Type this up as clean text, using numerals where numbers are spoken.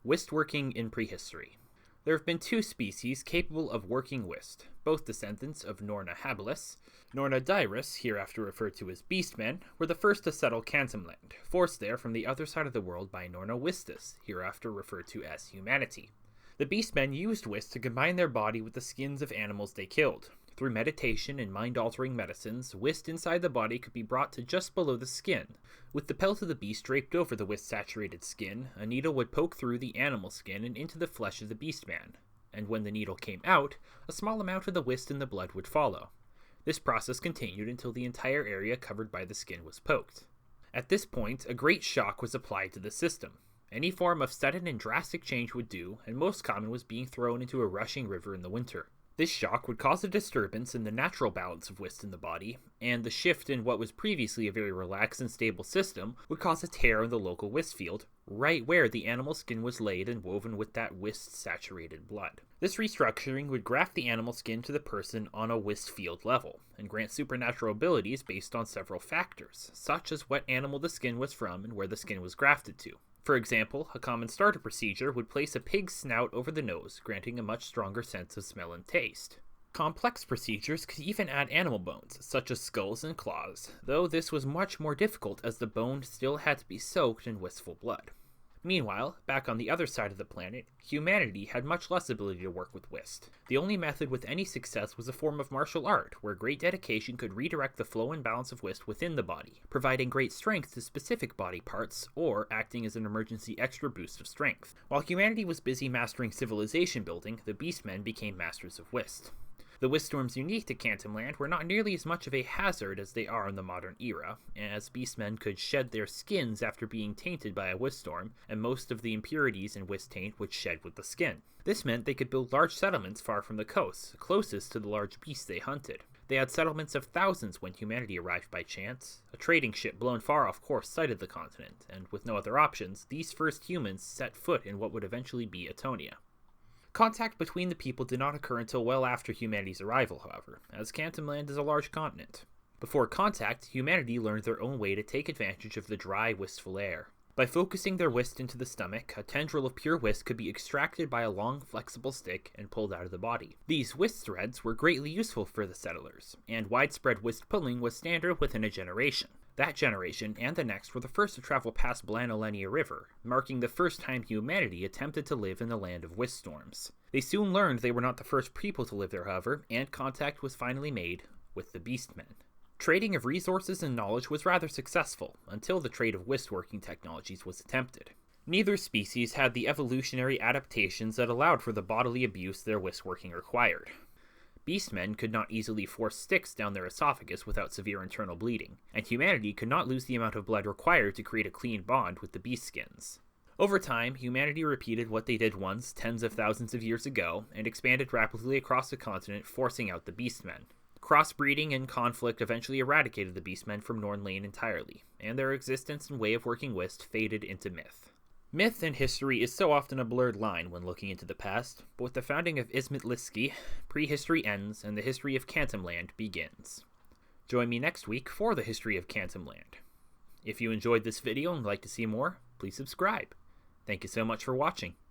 Wistworking in Prehistory. There have been two species capable of working wist, both descendants of Norna habilis. Norna dirus, hereafter referred to as Beastmen, were the first to settle Cantamland, forced there from the other side of the world by Norna wistus, hereafter referred to as humanity. The Beastmen used wist to combine their body with the skins of animals they killed. Through meditation and mind-altering medicines, wist inside the body could be brought to just below the skin. With the pelt of the beast draped over the wist-saturated skin, a needle would poke through the animal skin and into the flesh of the beastman, and when the needle came out, a small amount of the wist in the blood would follow. This process continued until the entire area covered by the skin was poked. At this point, a great shock was applied to the system. Any form of sudden and drastic change would do, and most common was being thrown into a rushing river in the winter. This shock would cause a disturbance in the natural balance of wist in the body, and the shift in what was previously a very relaxed and stable system would cause a tear in the local wist field, right where the animal skin was laid and woven with that wist-saturated blood. This restructuring would graft the animal skin to the person on a wist field level, and grant supernatural abilities based on several factors, such as what animal the skin was from and where the skin was grafted to. For example, a common starter procedure would place a pig's snout over the nose, granting a much stronger sense of smell and taste. Complex procedures could even add animal bones, such as skulls and claws, though this was much more difficult as the bone still had to be soaked in wistful blood. Meanwhile, back on the other side of the planet, humanity had much less ability to work with wist. The only method with any success was a form of martial art, where great dedication could redirect the flow and balance of wist within the body, providing great strength to specific body parts, or acting as an emergency extra boost of strength. While humanity was busy mastering civilization building, the Beastmen became masters of wist. The wiststorms unique to Cantamland were not nearly as much of a hazard as they are in the modern era, as beastmen could shed their skins after being tainted by a wiststorm, and most of the impurities in wist taint would shed with the skin. This meant they could build large settlements far from the coast, closest to the large beasts they hunted. They had settlements of thousands when humanity arrived by chance. A trading ship blown far off course sighted the continent, and with no other options, these first humans set foot in what would eventually be Atonia. Contact between the people did not occur until well after humanity's arrival, however, as Cantamland is a large continent. Before contact, humanity learned their own way to take advantage of the dry, wistful air. By focusing their wist into the stomach, a tendril of pure wist could be extracted by a long, flexible stick and pulled out of the body. These wist threads were greatly useful for the settlers, and widespread wist pulling was standard within a generation. That generation and the next were the first to travel past Blanolenia River, marking the first time humanity attempted to live in the land of wist storms. They soon learned they were not the first people to live there, however, and contact was finally made with the Beastmen. Trading of resources and knowledge was rather successful, until the trade of wistworking technologies was attempted. Neither species had the evolutionary adaptations that allowed for the bodily abuse their wistworking required. Beastmen could not easily force sticks down their esophagus without severe internal bleeding, and humanity could not lose the amount of blood required to create a clean bond with the beast skins. Over time, humanity repeated what they did once, tens of thousands of years ago, and expanded rapidly across the continent, forcing out the Beastmen. Crossbreeding and conflict eventually eradicated the Beastmen from Nornlane entirely, and their existence and way of working wist faded into myth. Myth and history is so often a blurred line when looking into the past, but with the founding of Izmitliski, prehistory ends and the history of Cantamland begins. Join me next week for the history of Cantamland. If you enjoyed this video and would like to see more, please subscribe. Thank you so much for watching.